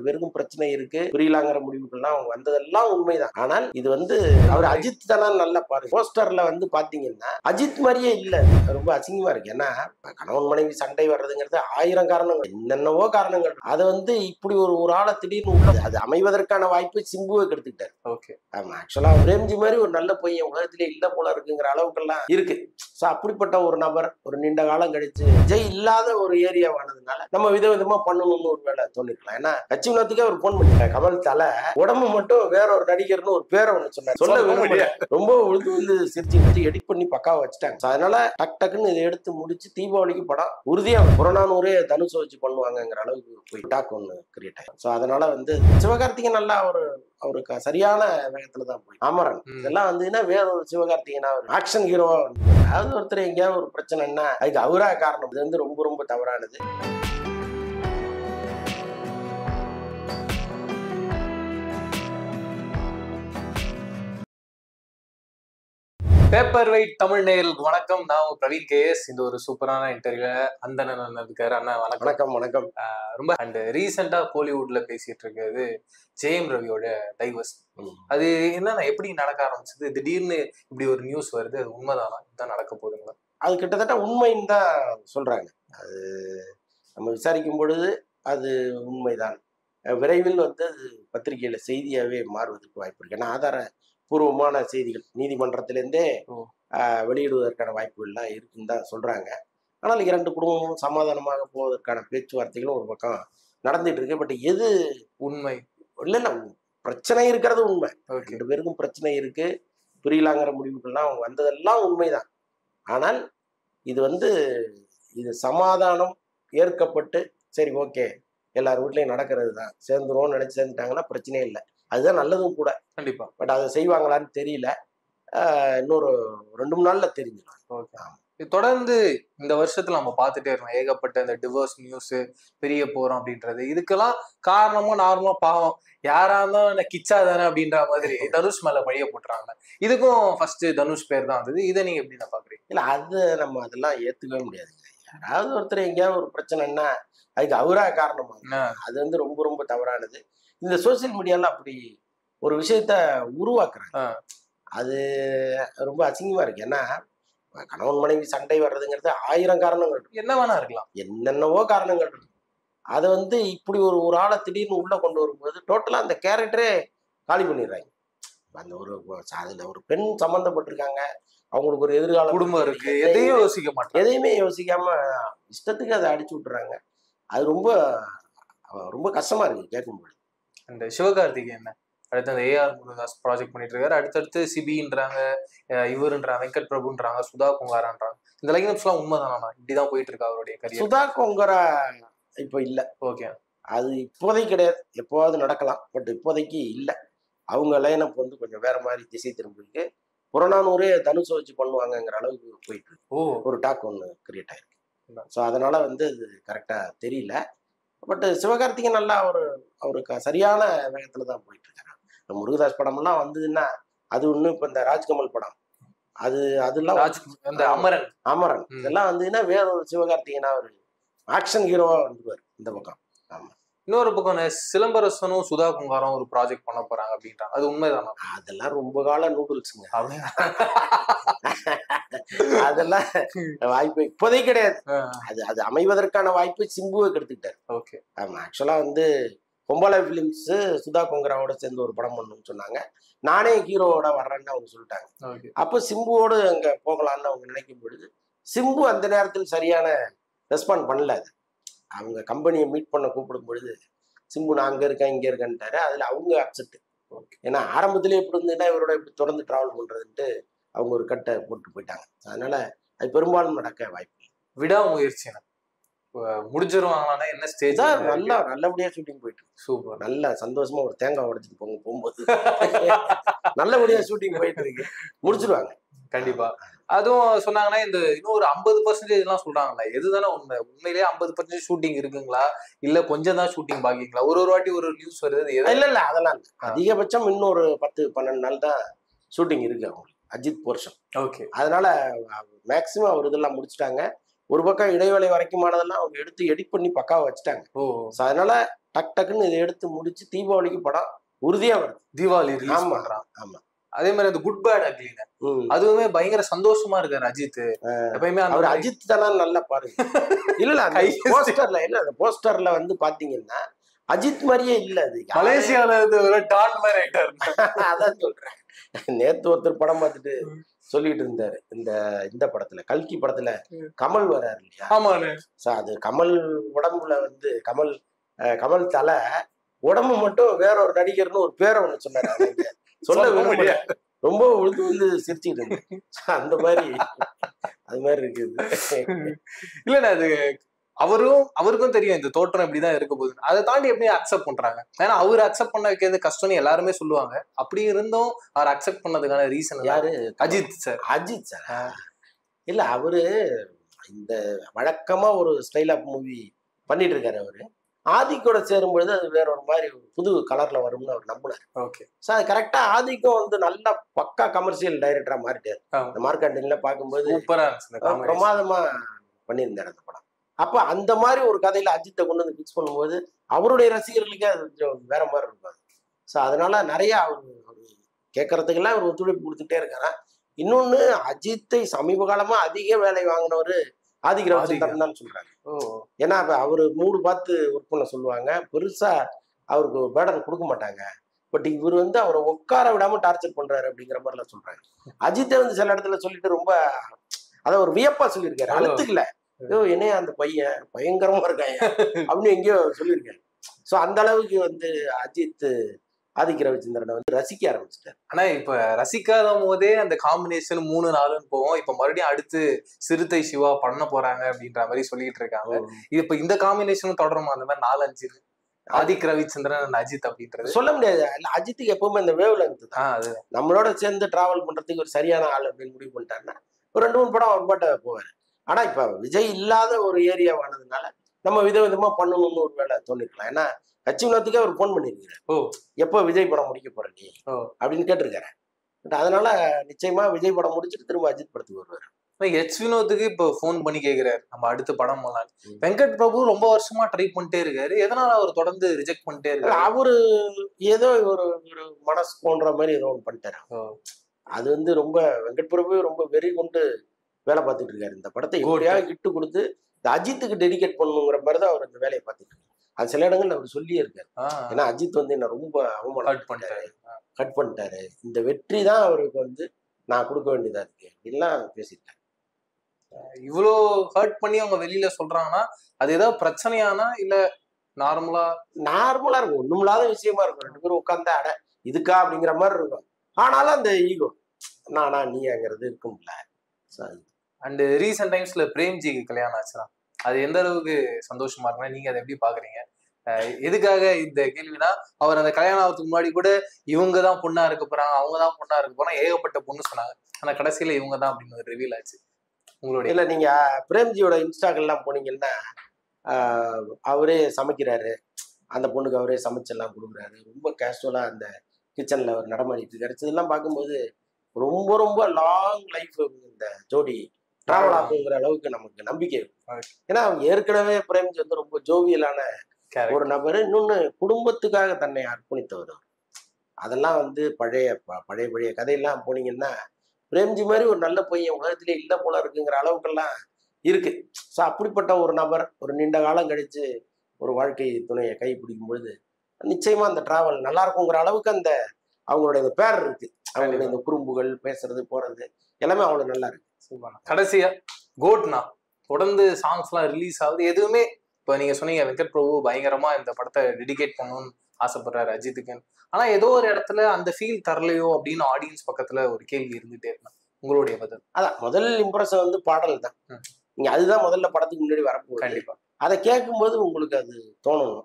வெறும் பிரச்சனை இருக்கு புரியலாங்கிற முடிவுகள்லாம் அவங்க வந்ததெல்லாம் உண்மைதான். ஆனால் இது அவர் அஜித் தானே நல்லா பாரு. போஸ்டர்ல பாத்தீங்கன்னா அஜித் மாதிரியே இல்ல. ரொம்ப அசிங்கமா இருக்கு. ஏன்னா கணவன் மனைவி சண்டை வர்றதுங்கிறது 1000 காரணங்கள், என்னென்னவோ காரணங்கள். அதை இப்படி ஒரு ஆளை திடீர்னு உள்ள அது அமைவதற்கான வாய்ப்பு சிம்புவை கெடுத்துக்கிட்டாரு. ஓகே. ஆமா, ஆக்சுவலா பிரேம்ஜி மாதிரி ஒரு நல்ல பையன் உலகத்திலே இல்ல போல இருக்குங்கிற அளவுக்கெல்லாம் இருக்கு. அப்படிப்பட்ட ஒரு நபர் ஒரு நீண்ட காலம் கழிச்சு விஜய் இல்லாத ஒரு ஏரியாவானதுனால நம்ம விதவிதமா பண்ணணும்னு ஒரு வேலை தோணிருக்கலாம். ஏன்னா கட்சித்துக்கே அவர் போன் பண்ணிட்டார். கமல் தலை உடம்பு மட்டும் வேற ஒரு நடிகர்னு ஒரு பேரை ஒண்ணு சொன்னார். சொல்ல விரும்பல. ரொம்ப உழுது சிரிச்சு எடிட் பண்ணி பக்காவா வச்சுட்டாங்க. அதனால டக்குன்னு இதை எடுத்து முடிச்சு தீபாவளிக்கு படம் உறுதியா புறநானூரே தனுஷ் வச்சு பண்ணுவாங்கிற அளவுக்கு போய் டாக் ஒண்ணு கிரியேட் ஆகும். அதனால சிவகார்த்திகேயன் நல்லா அவருக்கு சரியான வேகத்துலதான் போய் அமரன் இதெல்லாம் வேற ஒரு சிவகார்த்திகேயனா ஆக்ஷன் ஹீரோவா அதாவது ஒருத்தர் எங்கேயாவது ஒரு பிரச்சனைன்னா அதுக்கு அவரா காரணம். இது ரொம்ப ரொம்ப தவறானது. பேப்பர் வெயிட் தமிழ் நேயர்களுக்கு வணக்கம். நான் உங்க பிரவீன் கேஎஸ். இந்த ஒரு சூப்பரான இன்டர்வியூ அந்தணன் இருக்காரு. அண்ணா வணக்கம். வணக்கம். ரொம்ப அண்ட் ரீசெண்டா கோலிவுட்ல பேசிட்டு இருக்கிறது ஜெயம் ரவியோட டைவர்ஸ். அது என்னன்னா எப்படி நடக்க ஆரம்பிச்சது? திடீர்னு இப்படி ஒரு நியூஸ் வருது, அது உண்மைதானா? இதுதான் நடக்க போகுதுங்களா? அது கிட்டத்தட்ட உண்மைன்னு தான் சொல்றாங்க. அது நம்ம விசாரிக்கும் பொழுது அது உண்மைதான். விரைவில் அது பத்திரிகையில செய்தியாவே மாறுவதற்கு வாய்ப்பு இருக்கு. ஏன்னா ஆதாரபூர்வமான செய்திகள் நீதிமன்றத்திலேருந்தே வெளியிடுவதற்கான வாய்ப்புகள்லாம் இருக்குன்னு தான் சொல்றாங்க. ஆனால் 2 குடும்பமும் சமாதானமாக போவதற்கான பேச்சுவார்த்தைகளும் ஒரு பக்கம் நடந்துட்டு இருக்கு. பட் எது உண்மை இல்ல பிரச்சனை இருக்கிறது உண்மை. 2 பேருக்கும் பிரச்சனை இருக்கு புரியலாங்கிற முடிவுகள்லாம் அவங்க வந்ததெல்லாம் உண்மைதான். ஆனால் இது இது சமாதானம் ஏற்கப்பட்டு சரி ஓகே எல்லார் வீட்லயும் நடக்கிறது தான், சேர்ந்துருவோம்னு நினைச்சு சேர்ந்துட்டாங்கன்னா பிரச்சனையே இல்லை. அதுதான் நல்லதும் கூட. கண்டிப்பா. பட் அதை செய்வாங்களான்னு தெரியல. இன்னொரு 2-3 நாள்ல தெரிஞ்சிடும். தொடர்ந்து இந்த வருஷத்துல நம்ம பார்த்துட்டே இருக்கோம் ஏகப்பட்ட இந்த டிவோர்ஸ் நியூஸ், பெரிய போறோம் அப்படின்றது. இதுக்கெல்லாம் காரணமும் நார்மலா பாவம் யாரா இருந்தாலும் கிச்சா தானே அப்படின்ற மாதிரி தனுஷ் மேல பழிய போட்டுறாங்க. இதுக்கும் ஃபர்ஸ்ட் தனுஷ் பேர் தான் வந்தது. இதை நீங்க எப்படி பாக்குறீங்க? இல்ல அது நம்ம அதெல்லாம் ஏத்துக்கவே முடியாதுங்க. யாராவது ஒருத்தர் எங்கேயாவது ஒரு பிரச்சனைன்னா அதுக்கு அவரா காரணமா அது ரொம்ப ரொம்ப தவறானது. இந்த சோசியல் மீடியால அப்படி ஒரு விஷயத்த உருவாக்குறாங்க. அது ரொம்ப அசிங்கமா இருக்கு. ஏன்னா கணவன் மனைவி சண்டை வர்றதுங்கிறது 1000 காரணங்கள் இருக்கு. என்ன வேணா இருக்கலாம், என்னென்னவோ காரணங்கள் இருக்கு. அதை இப்படி ஒரு ஆளை திடீர்னு உள்ள கொண்டு வரும்போது டோட்டலா அந்த கேரக்டரே காலி பண்ணிடுறாங்க. அந்த அதுல ஒரு பெண் சம்பந்தப்பட்டிருக்காங்க, அவங்களுக்கு ஒரு எதிர்கால குடும்பம் இருக்கு, எதையும் யோசிக்க மாட்டாங்க. எதையுமே யோசிக்காம இஷ்டத்துக்கு அதை அடிச்சு விட்டுறாங்க. அது ரொம்ப ரொம்ப கஷ்டமா இருக்கு கேட்கும்போது. அந்த சிவகார்த்திகேயன் அடுத்து அந்த ஏஆர் முருகதாஸ் ப்ராஜெக்ட் பண்ணிட்டு இருக்காரு. அடுத்தடுத்து சிபின்றாங்க, இவருன்றாங்க, வெங்கட் பிரபுன்றாங்க, சுதா கொங்காரான்றாங்க. இந்த லைனப்ஸ் எல்லாம் உண்மைதானா? இப்படிதான் போயிட்டு இருக்கு அவருடைய கரியர். சுதா கொங்கரா இப்ப இல்ல. ஓகே. அது இப்போதைக்கு கிடையாது, எப்போவாது நடக்கலாம். பட் இப்போதைக்கு இல்ல. அவங்க லைனப் கொஞ்சம் வேற மாதிரி திசை திரும்பிருக்கு. புறநானூரே தனுஷை வச்சு பண்ணுவாங்கங்கிற அளவுக்கு போயிட்டு இருக்கு. ஒரு டாக் ஒன்று கிரியேட் ஆயிருக்கு. ஸோ அதனால அது கரெக்டா தெரியல. பட் சிவகார்த்திகேயன் நல்லா அவருக்கு சரியான வேகத்துல தான் போயிட்டு இருக்காரு. முருகதாஸ் படம்லாம் வந்ததுன்னா அது இன்னும் இப்ப இந்த ராஜ்கமல் படம் அதெல்லாம் அமரன் இதெல்லாம் வந்ததுன்னா வேற ஒரு சிவகார்த்திகேயனா ஒரு ஆக்ஷன் ஹீரோவா வந்துருவாரு இந்த பக்கம். ஆமா. இன்னொரு பக்கம் சிலம்பரசனும் சுதா குங்காரம் ஒரு ப்ராஜெக்ட் பண்ண போறாங்க அப்படின்றாங்க. அது உண்மைதானா? அதெல்லாம் ரொம்ப கால நூடுல்ஸுங்க. அதெல்லாம் வாய்ப்பு இப்போதைக்கு கிடையாது. அது அமைவதற்கான வாய்ப்பு சிம்புவை கெடுத்துக்கிட்டாரு. ஓகே. ஆமா, ஆக்சுவலா பொம்பளை பிலிம்ஸ் சுதா கொங்கராவோட சேர்ந்து ஒரு படம் பண்ணணும்னு சொன்னாங்க. நானே ஹீரோவோட வர்றேன்னு அவங்க சொல்லிட்டாங்க. அப்போ சிம்புவோடு அங்க போகலான்னு அவங்க நினைக்கும் பொழுது சிம்பு அந்த நேரத்தில் சரியான ரெஸ்பாண்ட் பண்ணல. அது அவங்க கம்பெனியை மீட் பண்ண கூப்பிடும் பொழுது சிம்பு நான் அங்க இருக்கேன் இங்க இருக்கேன்ட்டாரு. அதுல அவங்க அப்செட். ஏன்னா ஆரம்பத்திலே எப்படி இருந்ததுன்னா இவரோட இப்படி தொடர்ந்து டிராவல் பண்றதுன்ட்டு அவங்க ஒரு கட்டை போட்டு போயிட்டாங்க. அதனால அது பெரும்பாலும் நடக்க வாய்ப்பு இல்லை. விடாமுயற்சி முடிஞ்சிருவாங்களா? என்ன ஸ்டேஜ்? நல்லபடியா ஷூட்டிங் போயிட்டு சூப்பர். நல்ல சந்தோஷமா ஒரு தேங்காய் உடைச்சிட்டு போகும்போது நல்லபடியா ஷூட்டிங் போயிட்டு இருக்கு. முடிச்சிருவாங்க கண்டிப்பா. அதுவும் சொன்னாங்கன்னா இந்த இன்னும் ஒரு 50% எல்லாம் சொல்றாங்களா? எதுதானே உண்மை? உண்மையிலேயே 50% ஷூட்டிங் இருக்குங்களா இல்ல கொஞ்சம் தான் ஷூட்டிங் பாக்கிங்களா? ஒரு வாட்டி ஒரு நியூஸ் வருது. இல்ல அதெல்லாம் அதிகபட்சம் இன்னொரு 10-12 நாள் தான் ஷூட்டிங் இருக்கு அவங்களுக்கு அஜித் போர்ஷன். ஓகே. அதனால மேக்சிமம் அவர் இதெல்லாம் முடிச்சுட்டாங்க. ஒரு பக்கம் இடைவேளை வரைக்குமானதெல்லாம் அவங்க எடுத்து எடிட் பண்ணி பக்காவா வச்சுட்டாங்க. அதனால டக் டக்குன்னு இதை எடுத்து முடிச்சு தீபாவளிக்கு படம் உறுதியா வருது. தீபாவளி ரிலீஸ் ஆமா பண்றான். ஆமா. அதே மாதிரி அந்த குட் பேட் அக்லின்னு அதுவுமே பயங்கர சந்தோஷமா இருக்காரு அஜித். எப்பயுமே அவர் அஜித் தானே நல்லா பாருங்க. இல்ல அந்த போஸ்டர்ல இல்ல அந்த போஸ்டர்ல வந்து பாத்தீங்கன்னா அஜித் மாதிரியே இல்ல. அது மலேசியால டான் மாதிரி ஆயிட்டாரு. அதான் சொல்றேன். நேத்து ஒருத்தர் படம் பார்த்துட்டு சொல்லிட்டு இருந்தாரு, இந்த படத்துல கல்கி படத்துல கமல் வர்றாரு இல்லையா? ஆமாண்ணே. அது கமல் உடம்புல வந்து கமல் தலை உடம்பு மட்டும் வேற ஒரு நடிகர்னு ஒரு பேரை ஒண்ணு சொன்னாரு. சொல்ல விரும்பல, ரொம்ப உழுந்து சிரிச்சுட்டு இருந்தேன். அந்த மாதிரி அது மாதிரி இருக்குது. இல்லண்ணா அது அவருக்கும் தெரியும் இந்த தோற்றம் இப்படிதான் இருக்க போகுது. அதை தாண்டி எப்படி அக்செப்ட் பண்றாங்க? ஏன்னா அவர் அக்செப்ட் பண்ண வைக்கிறது கஷ்டம்னு எல்லாருமே சொல்லுவாங்க. அப்படி இருந்தும் அவர் அக்செப்ட் பண்ணதுக்கான ரீசன் யாரு? அஜித் சார். அஜித் சார் இல்ல, அவரு இந்த வழக்கமா ஒரு ஸ்டைல் ஆஃப் மூவி பண்ணிட்டு இருக்காரு. அவரு ஆதிக்கோட சேரும்பொழுது அது வேற ஒரு மாதிரி புது கலர்ல வரும்னு அவர் நம்பினார். ஓகே சார் கரெக்டா ஆதிக்கம் வந்து நல்லா பக்கா கமர்ஷியல் டைரக்டரா மாறிட்டாரு. இந்த மார்க்கெட்டிங்ல பார்க்கும்போது பிரமாதமா பண்ணியிருந்தாரு அந்த படம். அப்ப அந்த மாதிரி ஒரு கதையில அஜித்தை கொண்டு வந்து பிக்ஸ் பண்ணும்போது அவருடைய ரசிகர்களுக்கே அது வேற மாதிரி இருப்பாரு. ஸோ அதனால நிறைய அவர் கேட்கறதுக்கெல்லாம் அவர் ஒத்துழைப்பு கொடுத்துட்டே இருக்காரு. இன்னொன்னு அஜித்தை சமீப காலமா அதிக வேலை வாங்கினவர் ஆதிக் ரவிச்சந்திரன் தான் சொல்றாங்க. ஏன்னா அவரு மூடு பார்த்து ஒர்க் பண்ண சொல்லுவாங்க, பெருசா அவருக்கு பேர்டன் கொடுக்க மாட்டாங்க. பட் இவர் வந்து அவரை உட்கார விடாம டார்ச்சர் பண்றாரு அப்படிங்கிற மாதிரிலாம் சொல்றாங்க. அஜித்தை வந்து சில இடத்துல சொல்லிட்டு ரொம்ப அதை ஒரு வியப்பா சொல்லியிருக்காரு, அழுத்துக்கல. ஐயோ என்னையா அந்த பையன் பயங்கரமா இருக்காங்க அப்படின்னு எங்கேயோ சொல்லியிருக்காரு. ஸோ அந்த அளவுக்கு வந்து அஜித் ஆதிக் ரவிச்சந்திரனை வந்து ரசிக்க ஆரம்பிச்சிட்டாரு. ஆனா இப்ப ரசிக்காத போதே அந்த காம்பினேஷன் 3-4 போவோம். இப்ப மறுபடியும் அடுத்து சிறுத்தை சிவா பண்ண போறாங்க அப்படின்ற மாதிரி சொல்லிட்டு இருக்காங்க. இப்ப இந்த காம்பினேஷனும் தொடருமா? அந்த மாதிரி 4-5 ஆதிக் ரவிச்சந்திரன் அஜித் அப்படின்றது சொல்ல முடியாது. அஜித்துக்கு எப்பவுமே இந்த வேவ் லென்த் தான். நம்மளோட சேர்ந்து டிராவல் பண்றதுக்கு ஒரு சரியான ஆள் அப்படின்னு முடிவு பண்ணிட்டாருன்னா ஒரு 2-3 படம் அவர் பாட்ட போவாரு. ஆனா இப்ப விஜய் இல்லாத ஒரு ஏரியாவானதுனால நம்ம விதவிதமா பண்ணணும்னு ஒரு வேலை தோணிருக்கலாம். ஏன்னா கட்சி வினோத்துக்கே அவர் போன் பண்ணிருக்காரு, எப்போ விஜய் படம் முடிக்க போற நீ அப்படின்னு கேட்டிருக்காரு. பட் அதனால நிச்சயமா விஜய் படம் முடிச்சுட்டு திரும்ப அஜித் படத்துக்கு வருவாரு. எச் வினோத்துக்கு இப்ப போன் பண்ணி கேக்குறாரு நம்ம அடுத்த படம் போலாம். வெங்கட் பிரபு ரொம்ப வருஷமா ட்ரை பண்ணிட்டே இருக்காரு, எதனால அவர் தொடர்ந்து ரிஜெக்ட் பண்ணிட்டே இருக்காரு? அவரு ஏதோ ஒரு மனசு போன்ற மாதிரி ஏதோ ஒன்று பண்ணிட்டாரு. அது வந்து ரொம்ப வெங்கட் பிரபு ரொம்ப வெறி கொண்டு வேலை பார்த்துட்டு இருக்காரு. இந்த படத்தை எப்படியாவது கிட்டு கொடுத்து இந்த அஜித்துக்கு டெடிகேட் பண்ணணுங்கிற மாதிரி தான் அவர் இந்த வேலையை பார்த்துட்டு இருக்காரு. அது சில இடங்கள்ல அவர் சொல்லியே இருக்காரு. ஏன்னா அஜித் வந்து என்ன ரொம்ப அவமானம் கட் பண்ணிட்டாரு, இந்த வெற்றி தான் அவருக்கு வந்து நான் கொடுக்க வேண்டியதா இருக்கு அப்படின்லாம் பேசிட்டாரு. இவ்வளோ ஹர்ட் பண்ணி அவங்க வெளியில சொல்றாங்கன்னா அது ஏதாவது பிரச்சனையானா இல்ல நார்மலா இருக்கும், ஒண்ணுமில்லாத விஷயமா இருக்கும். 2 பேரும் உட்கார்ந்து அட இதுக்கா அப்படிங்கிற மாதிரி இருக்கும். ஆனாலும் அந்த ஈகோ நானா நீங்கிறது இருக்கும்ல. அண்ட் ரீசெண்ட் டைம்ஸ்ல பிரேம்ஜிக்கு கல்யாணம் ஆச்சுன்னா அது எந்த அளவுக்கு சந்தோஷமா இருக்குன்னா நீங்க அதை எப்படி பாக்குறீங்க? எதுக்காக இந்த கேள்வினா, அவர் அந்த கல்யாணம் ஆகிறதுக்கு முன்னாடி கூட இவங்க தான் பொண்ணா இருக்க போறாங்க, அவங்க தான் பொண்ணா இருக்க போறாங்க, ஏகப்பட்ட பொண்ணு சொன்னாங்க. ஆனா கடைசியில இவங்க தான் அப்படின்னு ரிவீல் ஆச்சு. உங்களுடைய இல்ல நீங்க பிரேம்ஜியோட இன்ஸ்டாக்கள்லாம் போனீங்கன்னா அவரே சமைக்கிறாரு, அந்த பொண்ணுக்கு அவரே சமைச்செல்லாம் கொடுக்குறாரு, ரொம்ப கேஷுவலா அந்த கிச்சன்ல அவர் நடமாடிட்டு இருக்காரு. இதெல்லாம் பார்க்கும்போது ரொம்ப ரொம்ப லாங் லைஃப் இந்த ஜோடி டிராவல் ஆகுங்கிற அளவுக்கு நமக்கு நம்பிக்கை இருக்கு. ஏன்னா அவங்க ஏற்கனவே பிரேம்ஜி வந்து ரொம்ப ஜோவியலான ஒரு நபர், இன்னொன்னு குடும்பத்துக்காக தன்னை அர்ப்பணித்தவர். அதெல்லாம் வந்து பழைய கதையெல்லாம் போனீங்கன்னா பிரேம்ஜி மாதிரி ஒரு நல்ல பையன் உலகத்திலே இல்லை போல இருக்குங்கிற அளவுக்கெல்லாம் இருக்கு. ஸோ அப்படிப்பட்ட ஒரு நபர் ஒரு நீண்ட காலம் கழிச்சு ஒரு வாழ்க்கை துணையை கை பிடிக்கும் பொழுது நிச்சயமா அந்த டிராவல் நல்லா இருக்குங்கிற அளவுக்கு அந்த அவங்களுடைய இந்த பேர் இருக்கு. அவங்களுடைய இந்த குறும்புகள், பேசுறது, போறது எல்லாமே அவ்வளவு நல்லா இருக்கு. கடைசியா கோட்னா தொடர்ந்து சாங்ஸ் எல்லாம் ரிலீஸ் ஆகுது, எதுவுமே இப்ப நீங்க சொன்னீங்க வெங்கட் பிரபு பயங்கரமா இந்த படத்தை டெடிகேட் பண்ணணும்னு ஆசைப்படுறாரு அஜித்துக்கு. ஆனா ஏதோ ஒரு இடத்துல அந்த ஃபீல் தரலையோ அப்படின்னு ஆடியன்ஸ் பக்கத்துல ஒரு கேள்வி இருந்துட்டே இருந்தான். உங்களுடைய பதில்? அதான் முதல் இம்ப்ரெஷன் வந்து பாடல் தான். நீங்க அதுதான் முதல்ல படத்துக்கு முன்னாடி வரப்போகுது. கண்டிப்பா அதை கேட்கும்போது உங்களுக்கு அது தோணணும்.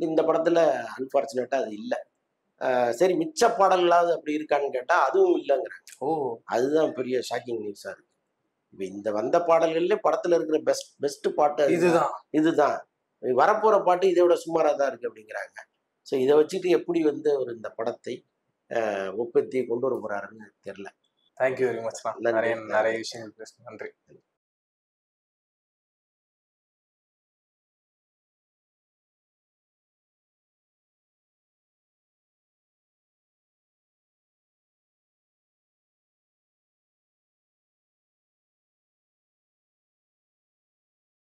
இந்த படத்துல அன்பார்ச்சுனேட்டா அது இல்லை. சரி மிச்ச பாடல்களாவது அப்படி இருக்கான்னு கேட்டா அதுவும் இல்லைங்கிறாங்க. அதுதான் பெரிய ஷாக்கிங் நியூஸா இருக்கு. இப்ப இந்த வந்த பாடல்கள்ல படத்துல இருக்கிற பெஸ்ட் பாட்டு இதுதான். வரப்போற பாட்டு இதை விட சுமாரா தான் இருக்கு அப்படிங்கிறாங்க. ஸோ இதை வச்சுட்டு எப்படி வந்து அவர் இந்த படத்தை ஒப்பத்தி கொண்டு வர போறாருன்னு தெரியல. Thank you very much. நிறைய விஷயங்கள் பேசணும். நன்றி.